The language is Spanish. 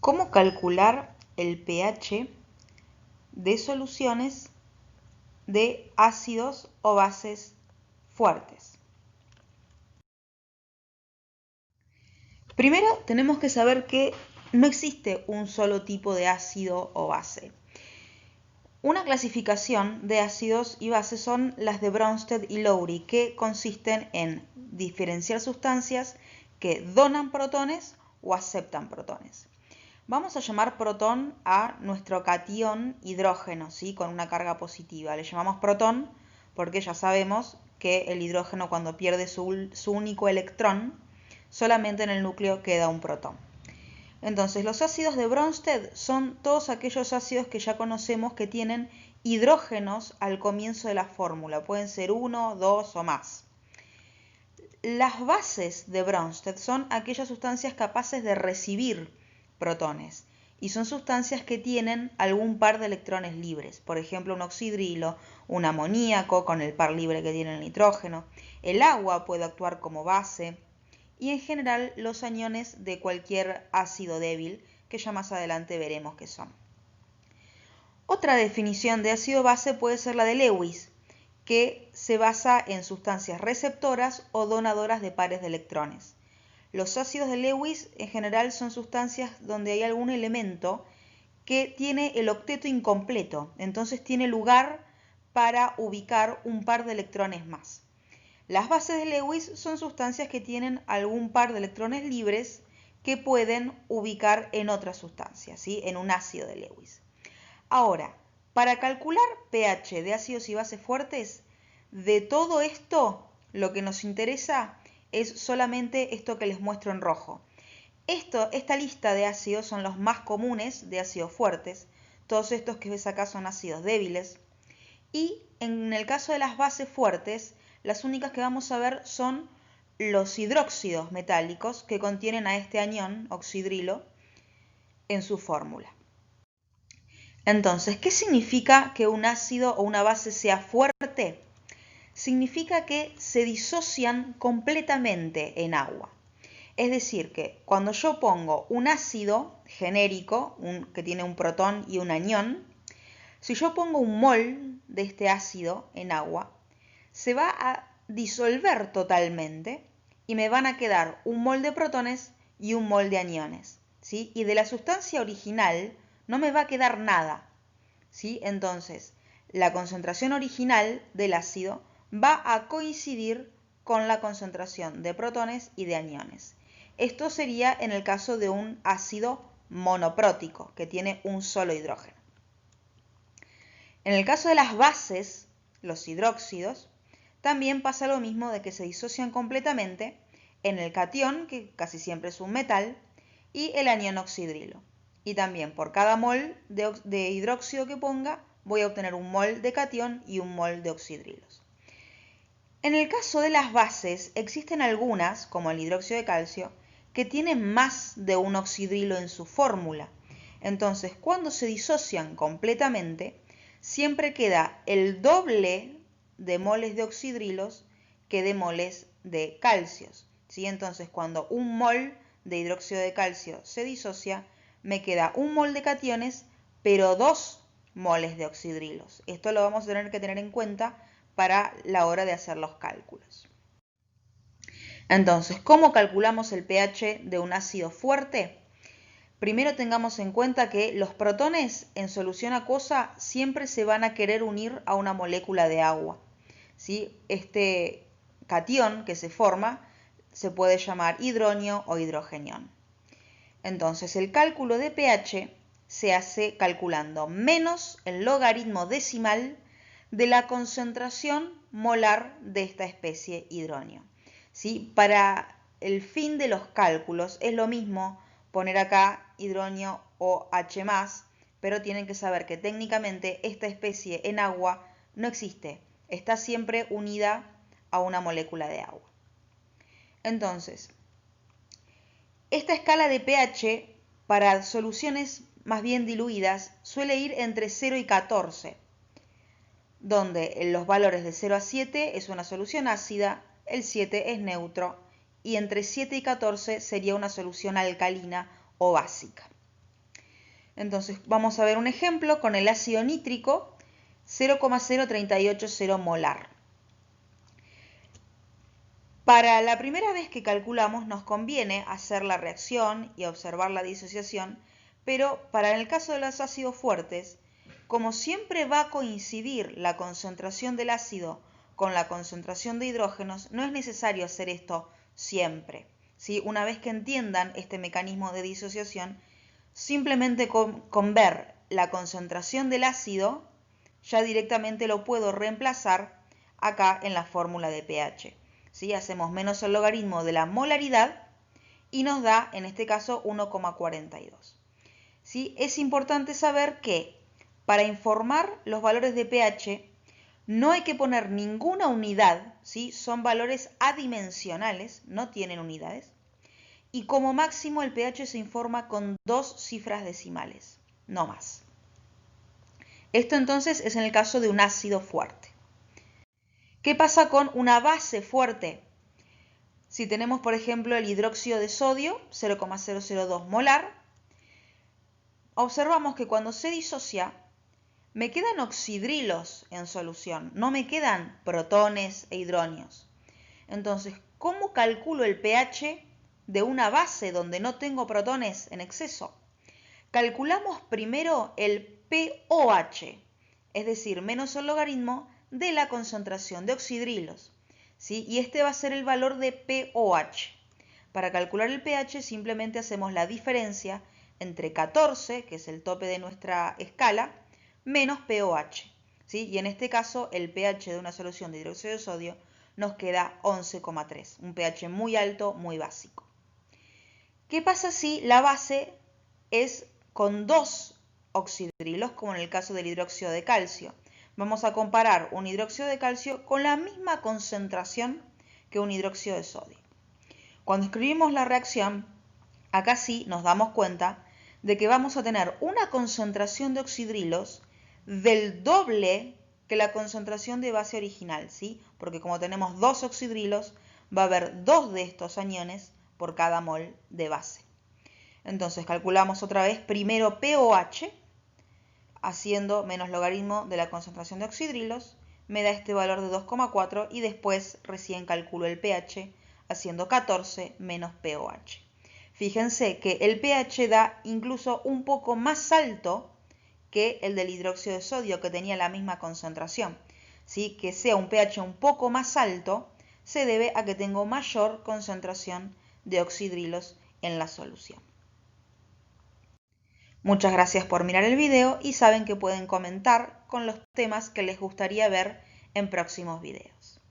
¿Cómo calcular el pH de soluciones de ácidos o bases fuertes? Primero tenemos que saber que no existe un solo tipo de ácido o base. Una clasificación de ácidos y bases son las de Bronsted y Lowry, que consisten en diferenciar sustancias que donan protones o aceptan protones. Vamos a llamar protón a nuestro catión hidrógeno, ¿sí? Con una carga positiva. Le llamamos protón porque ya sabemos que el hidrógeno, cuando pierde su único electrón, solamente en el núcleo queda un protón. Entonces, los ácidos de Bronsted son todos aquellos ácidos que ya conocemos que tienen hidrógenos al comienzo de la fórmula. Pueden ser 1, 2 o más. Las bases de Bronsted son aquellas sustancias capaces de recibir protones y son sustancias que tienen algún par de electrones libres, por ejemplo un oxidrilo, un amoníaco con el par libre que tiene el nitrógeno. El agua puede actuar como base y en general los aniones de cualquier ácido débil, que ya más adelante veremos qué son. Otra definición de ácido base puede ser la de Lewis, que se basa en sustancias receptoras o donadoras de pares de electrones. Los ácidos de Lewis en general son sustancias donde hay algún elemento que tiene el octeto incompleto, entonces tiene lugar para ubicar un par de electrones más. Las bases de Lewis son sustancias que tienen algún par de electrones libres que pueden ubicar en otra sustancia, ¿sí? En un ácido de Lewis. Ahora, para calcular pH de ácidos y bases fuertes, de todo esto, lo que nos interesa es solamente esto que les muestro en rojo. Esta lista de ácidos son los más comunes de ácidos fuertes. Todos estos que ves acá son ácidos débiles. Y en el caso de las bases fuertes, las únicas que vamos a ver son los hidróxidos metálicos que contienen a este anión, oxidrilo, en su fórmula. Entonces, ¿qué significa que un ácido o una base sea fuerte? Significa que se disocian completamente en agua. Es decir, que cuando yo pongo un ácido genérico, que tiene un protón y un anión, si yo pongo un mol de este ácido en agua, se va a disolver totalmente y me van a quedar un mol de protones y un mol de aniones, ¿sí? Y de la sustancia original no me va a quedar nada, ¿sí? Entonces, la concentración original del ácido va a coincidir con la concentración de protones y de aniones. Esto sería en el caso de un ácido monoprótico, que tiene un solo hidrógeno. En el caso de las bases, los hidróxidos, también pasa lo mismo de que se disocian completamente en el catión, que casi siempre es un metal, y el anión oxidrilo. Y también por cada mol de hidróxido que ponga, voy a obtener un mol de catión y un mol de oxidrilos. En el caso de las bases, existen algunas, como el hidróxido de calcio, que tienen más de un oxidrilo en su fórmula. Entonces, cuando se disocian completamente, siempre queda el doble de moles de oxidrilos que de moles de calcios, ¿sí? Entonces, cuando un mol de hidróxido de calcio se disocia, me queda un mol de cationes, pero 2 moles de oxidrilos. Esto lo vamos a tener que tener en cuenta para la hora de hacer los cálculos. Entonces, ¿cómo calculamos el pH de un ácido fuerte? Primero tengamos en cuenta que los protones en solución acuosa siempre se van a querer unir a una molécula de agua, ¿sí? Este catión que se forma se puede llamar hidronio o hidrogenión. Entonces, el cálculo de pH se hace calculando menos el logaritmo decimal de la concentración molar de esta especie hidronio, ¿sí? Para el fin de los cálculos es lo mismo poner acá hidronio o H+, pero tienen que saber que técnicamente esta especie en agua no existe, está siempre unida a una molécula de agua. Entonces, esta escala de pH para soluciones más bien diluidas suele ir entre 0 y 14, donde los valores de 0 a 7 es una solución ácida, el 7 es neutro y entre 7 y 14 sería una solución alcalina o básica. Entonces vamos a ver un ejemplo con el ácido nítrico 0,0380 molar. Para la primera vez que calculamos nos conviene hacer la reacción y observar la disociación, pero para el caso de los ácidos fuertes, como siempre va a coincidir la concentración del ácido con la concentración de hidrógenos, no es necesario hacer esto siempre, ¿sí? Una vez que entiendan este mecanismo de disociación, simplemente con ver la concentración del ácido, ya directamente lo puedo reemplazar acá en la fórmula de pH. ¿Sí? Hacemos menos el logaritmo de la molaridad y nos da, en este caso, 1,42. ¿Sí? Es importante saber que para informar los valores de pH no hay que poner ninguna unidad, ¿sí? Son valores adimensionales, no tienen unidades, y como máximo el pH se informa con 2 cifras decimales, no más. Esto entonces es en el caso de un ácido fuerte. ¿Qué pasa con una base fuerte? Si tenemos, por ejemplo, el hidróxido de sodio, 0,002 molar, observamos que cuando se disocia, me quedan oxidrilos en solución, no me quedan protones e hidronios. Entonces, ¿cómo calculo el pH de una base donde no tengo protones en exceso? Calculamos primero el pOH, es decir, menos el logaritmo de la concentración de oxidrilos, ¿sí? Y este va a ser el valor de pOH. Para calcular el pH simplemente hacemos la diferencia entre 14, que es el tope de nuestra escala, menos pOH, ¿sí? Y en este caso el pH de una solución de hidróxido de sodio nos queda 11,3, un pH muy alto, muy básico. ¿Qué pasa si la base es con 2 oxidrilos, como en el caso del hidróxido de calcio? Vamos a comparar un hidróxido de calcio con la misma concentración que un hidróxido de sodio. Cuando escribimos la reacción, acá sí nos damos cuenta de que vamos a tener una concentración de oxidrilos del doble que la concentración de base original, ¿sí? Porque como tenemos 2 oxidrilos, va a haber 2 de estos aniones por cada mol de base. Entonces calculamos otra vez primero pOH, haciendo menos logaritmo de la concentración de oxidrilos, me da este valor de 2,4 y después recién calculo el pH haciendo 14 menos pOH. Fíjense que el pH da incluso un poco más alto que el del hidróxido de sodio, que tenía la misma concentración. ¿Sí? Que sea un pH un poco más alto se debe a que tengo mayor concentración de oxidrilos en la solución. Muchas gracias por mirar el video y saben que pueden comentar con los temas que les gustaría ver en próximos videos.